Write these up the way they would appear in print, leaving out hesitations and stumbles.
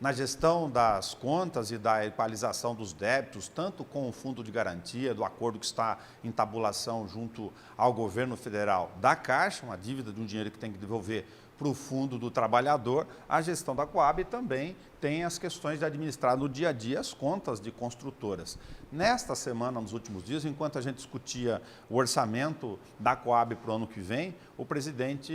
Na gestão das contas e da equalização dos débitos, tanto com o Fundo de Garantia, do acordo que está em tabulação junto ao governo federal da Caixa, uma dívida de um dinheiro que tem que devolver para o Fundo do Trabalhador, a gestão da Coab também tem as questões de administrar no dia a dia as contas de construtoras. Nesta semana, nos últimos dias, enquanto a gente discutia o orçamento da Coab para o ano que vem, o presidente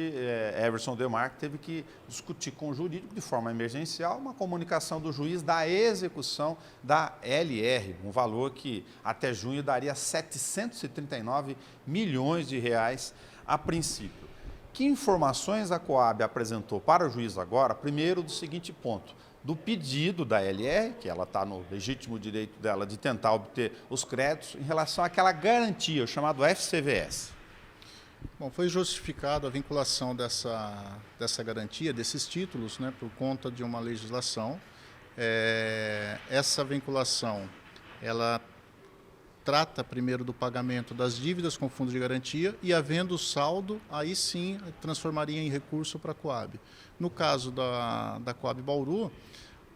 Everson Demarque teve que discutir com o jurídico, de forma emergencial, uma comunicação do juiz da execução da LR, um valor que até junho daria 739 milhões de reais a princípio. Que informações a Coab apresentou para o juiz agora? Primeiro, do seguinte ponto, do pedido da LR, que ela está no legítimo direito dela de tentar obter os créditos, em relação àquela garantia, o chamado FCVS. Bom, foi justificado a vinculação dessa garantia, desses títulos, né, por conta de uma legislação. Essa vinculação, ela trata primeiro do pagamento das dívidas com fundo de garantia e, havendo saldo, aí sim transformaria em recurso para a Coab. No caso da Coab Bauru,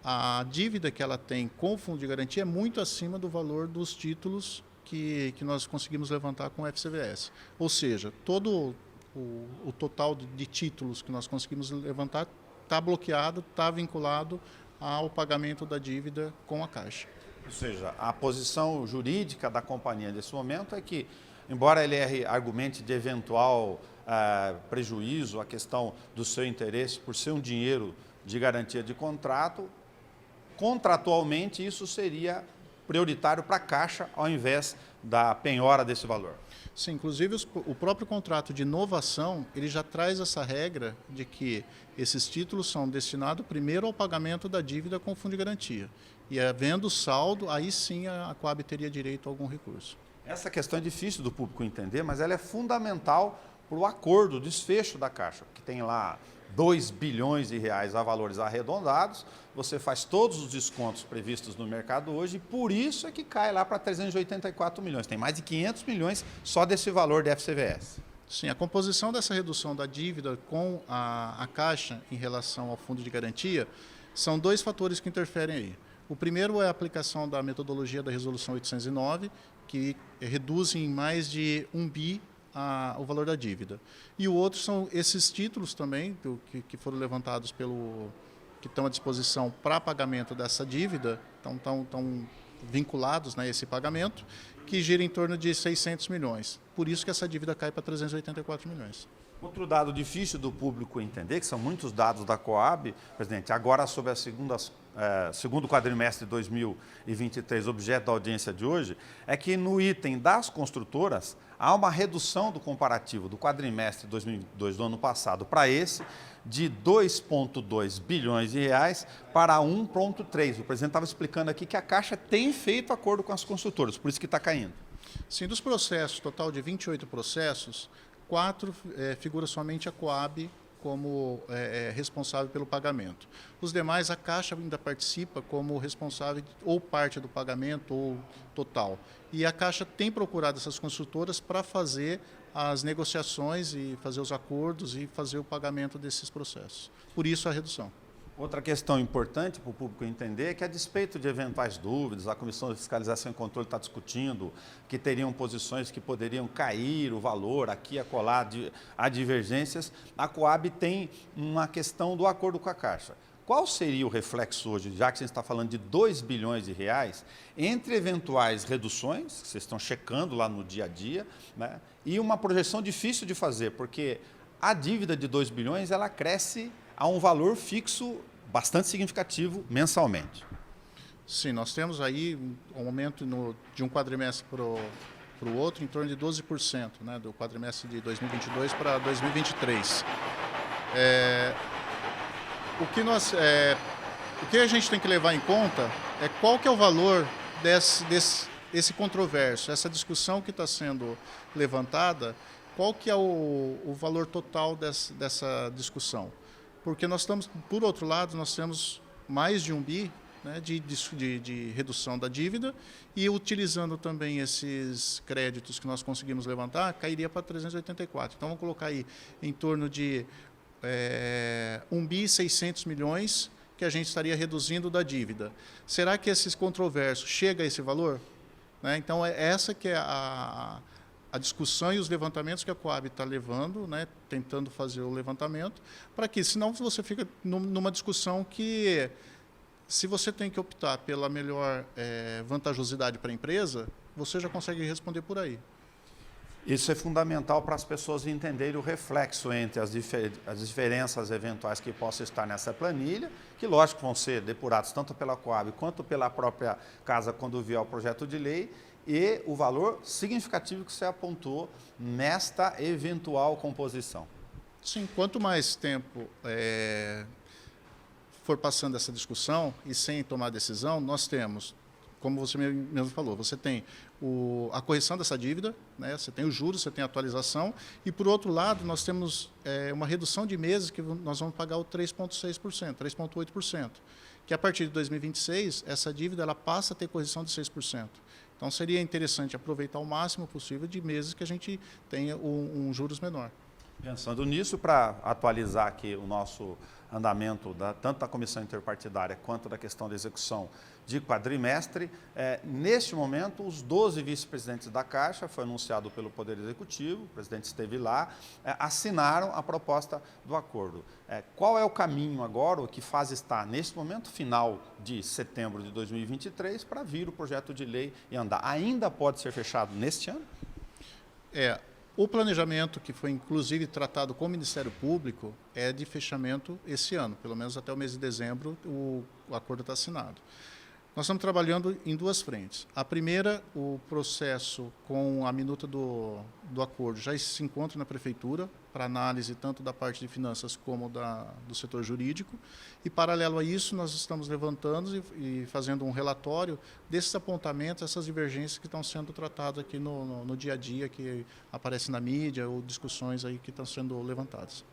a dívida que ela tem com o fundo de garantia é muito acima do valor dos títulos que nós conseguimos levantar com o FCVS. Ou seja, todo o total de títulos que nós conseguimos levantar está bloqueado, está vinculado ao pagamento da dívida com a Caixa. Ou seja, a posição jurídica da companhia nesse momento é que, embora a LR argumente de eventual prejuízo, a questão do seu interesse por ser um dinheiro de garantia de contrato, contratualmente isso seria prioritário para a Caixa ao invés da penhora desse valor. Sim, inclusive o próprio contrato de inovação, ele já traz essa regra de que esses títulos são destinados primeiro ao pagamento da dívida com fundo de garantia. E havendo saldo, aí sim a Coab teria direito a algum recurso. Essa questão é difícil do público entender, mas ela é fundamental para o acordo, o desfecho da Caixa, que tem lá 2 bilhões de reais a valores arredondados, você faz todos os descontos previstos no mercado hoje e por isso é que cai lá para 384 milhões. Tem mais de 500 milhões só desse valor de FCVS. Sim, a composição dessa redução da dívida com a Caixa em relação ao fundo de garantia são dois fatores que interferem aí. O primeiro é a aplicação da metodologia da Resolução 809, que reduz em mais de 1 bi o valor da dívida. E o outro são esses títulos também, que foram levantados que estão à disposição para pagamento dessa dívida, estão vinculados, né, a esse pagamento, que gira em torno de 600 milhões. Por isso que essa dívida cai para 384 milhões. Outro dado difícil do público entender, que são muitos dados da Coab, presidente, agora sobre a segundo quadrimestre de 2023, objeto da audiência de hoje, é que no item das construtoras há uma redução do comparativo do quadrimestre de 2022 do ano passado para esse, de 2,2 bilhões de reais para 1,3. O presidente estava explicando aqui que a Caixa tem feito acordo com as construtoras, por isso que está caindo. Sim, dos processos, total de 28 processos, 4 figura somente a Coab como responsável pelo pagamento. Os demais, a Caixa ainda participa como responsável ou parte do pagamento ou total. E a Caixa tem procurado essas construtoras para fazer as negociações e fazer os acordos e fazer o pagamento desses processos. Por isso a redução. Outra questão importante para o público entender é que, a despeito de eventuais dúvidas, a Comissão de Fiscalização e Controle está discutindo que teriam posições que poderiam cair o valor, aqui e acolá, há divergências, a Coab tem uma questão do acordo com a Caixa. Qual seria o reflexo hoje, já que você está falando de 2 bilhões de reais, entre eventuais reduções, que vocês estão checando lá no dia a dia, né, e uma projeção difícil de fazer, porque a dívida de 2 bilhões ela cresce a um valor fixo bastante significativo mensalmente. Sim, nós temos aí um aumento de um quadrimestre para o outro em torno de 12%, né, do quadrimestre de 2022 para 2023. O que a gente tem que levar em conta é qual que é o valor desse controverso, essa discussão que está sendo levantada, qual que é o valor total dessa discussão. Porque nós estamos, por outro lado, nós temos mais de 1 bi, né, de redução da dívida e utilizando também esses créditos que nós conseguimos levantar, cairia para 384. Então, vamos colocar aí em torno de 1 bi e 600 milhões que a gente estaria reduzindo da dívida. Será que esses controversos chega a esse valor? Né? Então, essa que é a discussão e os levantamentos que a Coab está levando, né, tentando fazer o levantamento, para que, senão você fica numa discussão que, se você tem que optar pela melhor vantajosidade para a empresa, você já consegue responder por aí. Isso é fundamental para as pessoas entenderem o reflexo entre as diferenças eventuais que possam estar nessa planilha, que lógico vão ser depurados tanto pela Coab quanto pela própria casa quando vier o projeto de lei, e o valor significativo que você apontou nesta eventual composição. Sim, quanto mais tempo for passando essa discussão e sem tomar decisão, nós temos, como você mesmo falou, você tem a correção dessa dívida, né? Você tem os juros, você tem a atualização, e, por outro lado, nós temos uma redução de meses que nós vamos pagar o 3,6%, 3,8%, que a partir de 2026, essa dívida ela passa a ter correção de 6%. Então, seria interessante aproveitar o máximo possível de meses que a gente tenha um juros menor. Pensando nisso, para atualizar aqui o nosso andamento, tanto da comissão interpartidária quanto da questão da execução de quadrimestre, neste momento, os 12 vice-presidentes da Caixa, foi anunciado pelo Poder Executivo, o presidente esteve lá, assinaram a proposta do acordo. Qual é o caminho agora, o que fase está neste momento, final de setembro de 2023, para vir o projeto de lei e andar? Ainda pode ser fechado neste ano? O planejamento, que foi inclusive tratado com o Ministério Público, é de fechamento esse ano, pelo menos até o mês de dezembro o acordo está assinado. Nós estamos trabalhando em duas frentes. A primeira, o processo com a minuta do acordo já se encontra na Prefeitura, para análise tanto da parte de finanças como do setor jurídico. E, paralelo a isso, nós estamos levantando e fazendo um relatório desses apontamentos, essas divergências que estão sendo tratadas aqui no dia a dia, que aparecem na mídia, ou discussões aí que estão sendo levantadas.